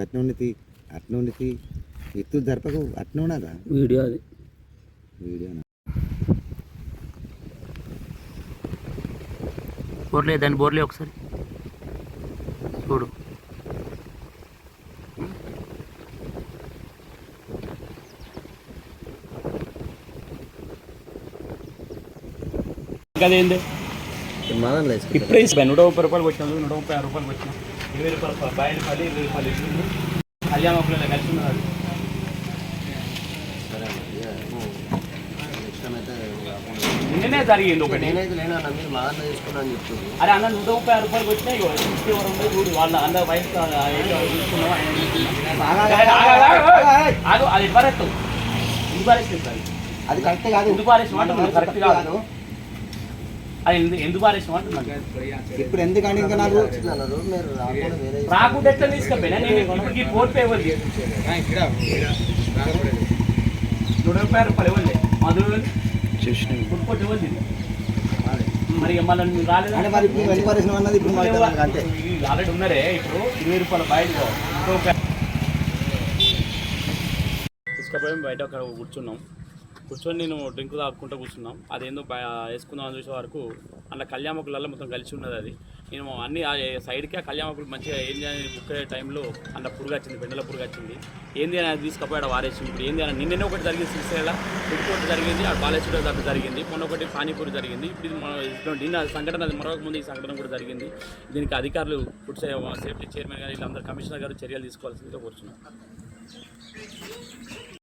అట్నుండి అట్నుండి ఎత్తు జరపకు అట్నున్నాగా వీడియో అది వీడియో బోర్లే దాని బోర్లే ఒకసారి చూడు. అదేంది ఇప్పుడే 130 రూపాయలు వచ్చినా 130 రూపాయలు వచ్చినా 20 రూపాయలు బయట 20 రూపాయలు ఇచ్చింది. కళ్యాణ ఒకళ్ళు కలిసి ఉన్నారు. నిన్ననే జరిగింది ఒకటి. అరే అన్న 130 రూపాయలు వచ్చినాయి. 60 చూడు వాళ్ళ అందరూ బయట తీసుకున్నాం. అది ఇవ్వరెత్తు ఎందుకు పారేస్తుంది అది కరెక్ట్ కాదు. ఎందుకు పారేసిన కరెక్ట్ కాదు. అది ఎందుకు పారేసిన ఇప్పుడు ఎందుకంటే ఇంకా నాకు రాకుండా ఎట్లా తీసుకపోయినా నేను ఇప్పటికి ఫోన్ పే ఇవ్వదు. 130 రూపాయలు ఇవ్వండి మధురు ఫుడ్ ఇవ్వండి. మరి మళ్ళీ రాలేదు ఆల్రెడీ ఉన్నారే. ఇప్పుడు 20 రూపాయల బయట తీసుకుపోయి బయట అక్కడ కూర్చొని నేను డ్రింక్ తాగుకుంటూ కూర్చున్నాం. అదేందో వేసుకుందాం అని చూసే వరకు అలా కళ్యామకులలో మొత్తం కలిసి ఉన్నది. అది నేను అన్ని సైడ్కి ఆ కళ్యామకులు మంచిగా ఏం చేయాలని బుక్ అయ్యే టైంలో అలా పురుగు వచ్చింది, బెండల పురుగు వచ్చింది. ఏంది అని అది తీసుకుపోయాడు వారేసి. ఇప్పుడు ఏంది అని నిన్ననే ఒకటి జరిగింది, శ్రీశైల ఒకటి జరిగింది, ఆ కాలేజ్ దగ్గర జరిగింది, మొన్న ఒకటి పానీపూరి జరిగింది. ఇప్పుడు మన నిన్న సంఘటన మరొక ముందు ఈ సంఘటన కూడా జరిగింది. దీనికి అధికారులు ఫుడ్ సేఫ్టీ చైర్మన్ గారు వీళ్ళందరూ కమిషనర్ గారు చర్యలు తీసుకోవాల్సిందిగా కోరుచున్నారు.